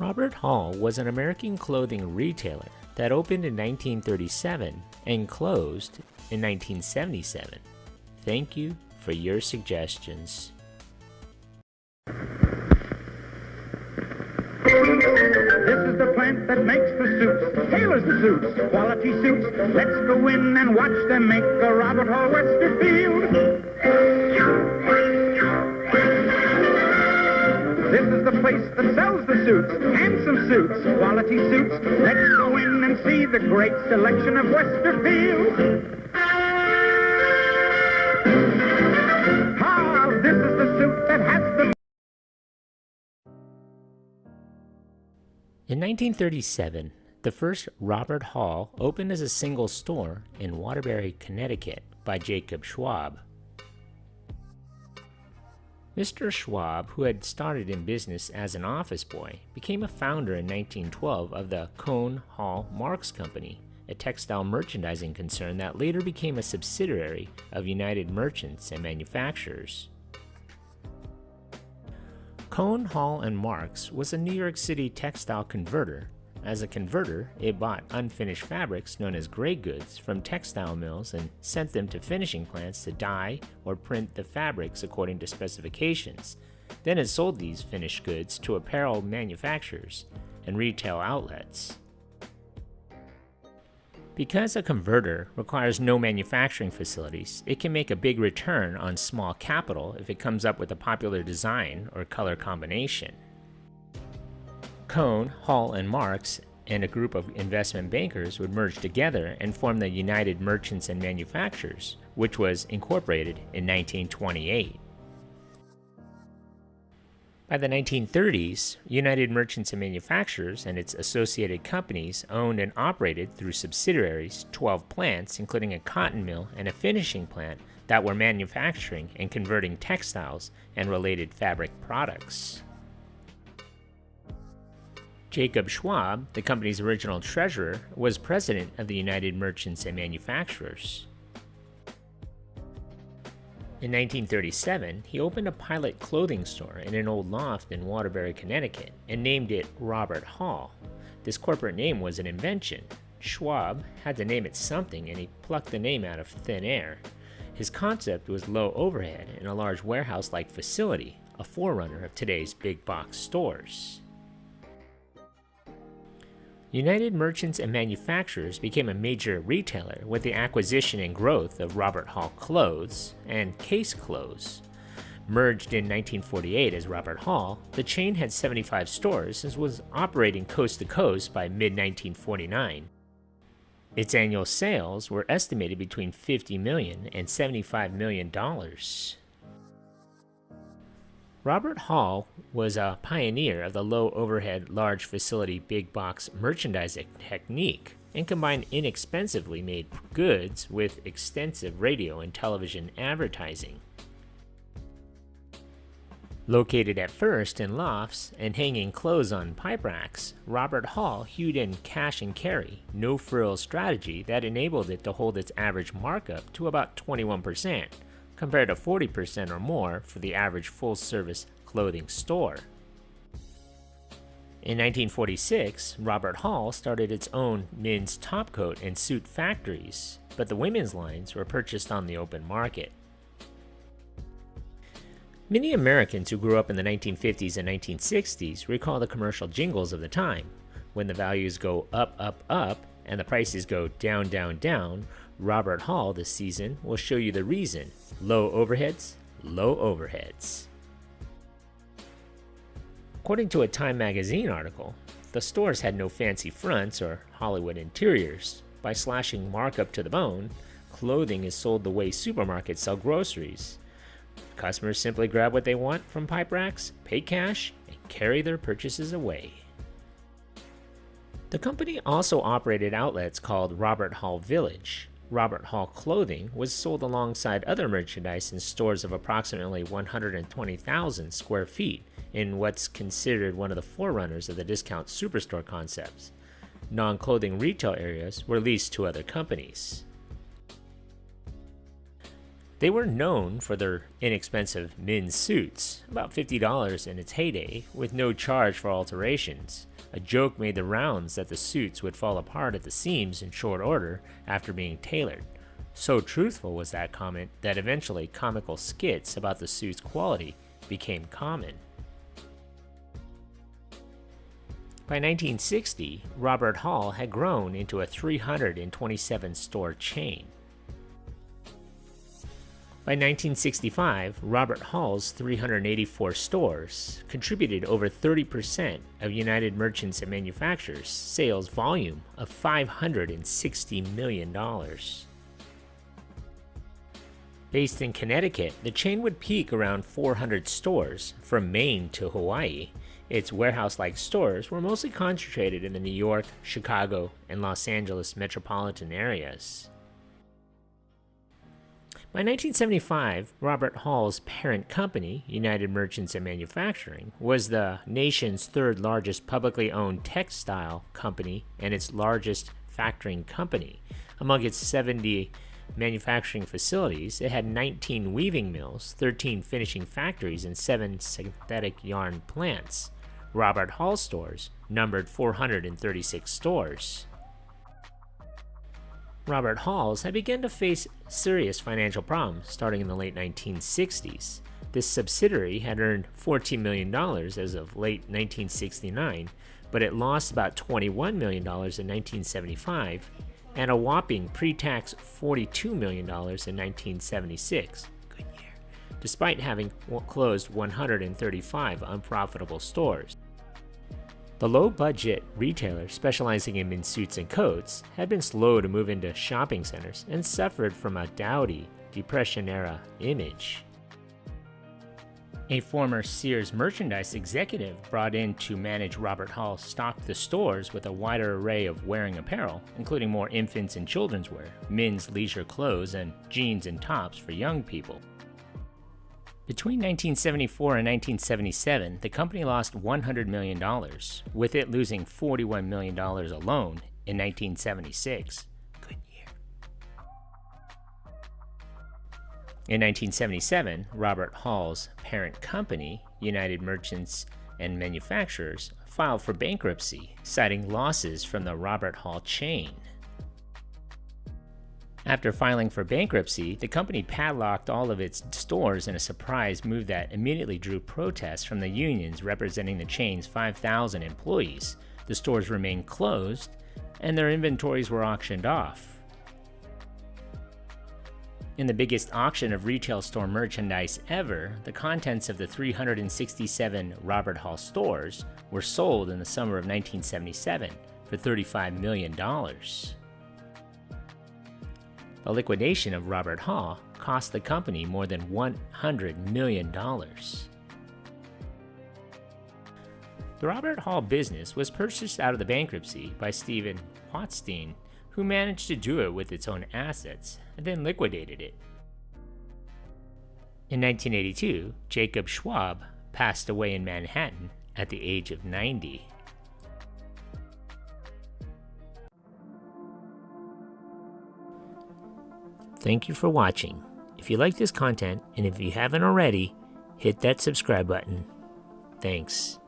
Robert Hall was an American clothing retailer that opened in 1937 and closed in 1977. Thank you for your suggestions. This is the plant that makes the suits, tailors the suits, quality suits. Let's go in and watch them make a Robert Hall Westerfield. This is the place that sells the suits, handsome suits, quality suits. Let's go in and see the great selection of Westerfield. This is the suit that has the... In 1937, the first Robert Hall opened as a single store in Waterbury, Connecticut by Jacob Schwab. Mr. Schwab, who had started in business as an office boy, became a founder in 1912 of the Cone Hall Marks Company, a textile merchandising concern that later became a subsidiary of United Merchants and Manufacturers. Cone Hall and Marks was a New York City textile converter. As a converter, it bought unfinished fabrics known as gray goods from textile mills and sent them to finishing plants to dye or print the fabrics according to specifications. Then it sold these finished goods to apparel manufacturers and retail outlets. Because a converter requires no manufacturing facilities, it can make a big return on small capital if it comes up with a popular design or color combination. Cone, Hall, and Marks and a group of investment bankers would merge together and form the United Merchants and Manufacturers, which was incorporated in 1928. By the 1930s, United Merchants and Manufacturers and its associated companies owned and operated through subsidiaries 12 plants, including a cotton mill and a finishing plant that were manufacturing and converting textiles and related fabric products. Jacob Schwab, the company's original treasurer, was president of the United Merchants and Manufacturers. In 1937, he opened a pilot clothing store in an old loft in Waterbury, Connecticut, and named it Robert Hall. This corporate name was an invention. Schwab had to name it something, and he plucked the name out of thin air. His concept was low overhead in a large warehouse-like facility, a forerunner of today's big box stores. United Merchants and Manufacturers became a major retailer with the acquisition and growth of Robert Hall Clothes and Case Clothes. Merged in 1948 as Robert Hall, the chain had 75 stores and was operating coast to coast by mid-1949. Its annual sales were estimated between $50 million and $75 million. Robert Hall was a pioneer of the low-overhead, large-facility, big-box merchandising technique and combined inexpensively made goods with extensive radio and television advertising. Located at first in lofts and hanging clothes on pipe racks, Robert Hall hewed in cash-and-carry, no-frills strategy that enabled it to hold its average markup to about 21%. Compared to 40% or more for the average full-service clothing store. In 1946, Robert Hall started its own men's topcoat and suit factories, but the women's lines were purchased on the open market. Many Americans who grew up in the 1950s and 1960s recall the commercial jingles of the time. When the values go up, up, up, and the prices go down, down, down, Robert Hall this season will show you the reason. Low overheads, low overheads. According to a Time magazine article, the stores had no fancy fronts or Hollywood interiors. By slashing markup to the bone, clothing is sold the way supermarkets sell groceries. Customers simply grab what they want from pipe racks, pay cash, and carry their purchases away. The company also operated outlets called Robert Hall Village. Robert Hall clothing was sold alongside other merchandise in stores of approximately 120,000 square feet in what's considered one of the forerunners of the discount superstore concepts. Non-clothing retail areas were leased to other companies. They were known for their inexpensive men's suits, about $50 in its heyday, with no charge for alterations. A joke made the rounds that the suits would fall apart at the seams in short order after being tailored. So truthful was that comment that eventually comical skits about the suit's quality became common. By 1960, Robert Hall had grown into a 327-store chain. By 1965, Robert Hall's 384 stores contributed over 30% of United Merchants and Manufacturers' sales volume of $560 million. Based in Connecticut, the chain would peak around 400 stores from Maine to Hawaii. Its warehouse-like stores were mostly concentrated in the New York, Chicago, and Los Angeles metropolitan areas. By 1975, Robert Hall's parent company, United Merchants and Manufacturing, was the nation's third largest publicly owned textile company and its largest factoring company. Among its 70 manufacturing facilities, it had 19 weaving mills, 13 finishing factories, and 7 synthetic yarn plants. Robert Hall stores numbered 436 stores. Robert Hall's had begun to face serious financial problems starting in the late 1960s. This subsidiary had earned $14 million as of late 1969, but it lost about $21 million in 1975 and a whopping pre-tax $42 million in 1976. Good year. Despite having closed 135 unprofitable stores. The low-budget retailer specializing in men's suits and coats had been slow to move into shopping centers and suffered from a dowdy, Depression-era image. A former Sears merchandise executive brought in to manage Robert Hall stocked the stores with a wider array of wearing apparel, including more infants and children's wear, men's leisure clothes, and jeans and tops for young people. Between 1974 and 1977, the company lost $100 million, with it losing $41 million alone in 1976. Good year. In 1977, Robert Hall's parent company, United Merchants and Manufacturers, filed for bankruptcy, citing losses from the Robert Hall chain. After filing for bankruptcy, the company padlocked all of its stores in a surprise move that immediately drew protests from the unions representing the chain's 5,000 employees. The stores remained closed, and their inventories were auctioned off. In the biggest auction of retail store merchandise ever, the contents of the 367 Robert Hall stores were sold in the summer of 1977 for $35 million. The liquidation of Robert Hall cost the company more than $100 million. The Robert Hall business was purchased out of the bankruptcy by Stephen Watstein, who managed to do it with its own assets and then liquidated it. In 1982, Jacob Schwab passed away in Manhattan at the age of 90. Thank you for watching. If you like this content, and if you haven't already, hit that subscribe button. Thanks.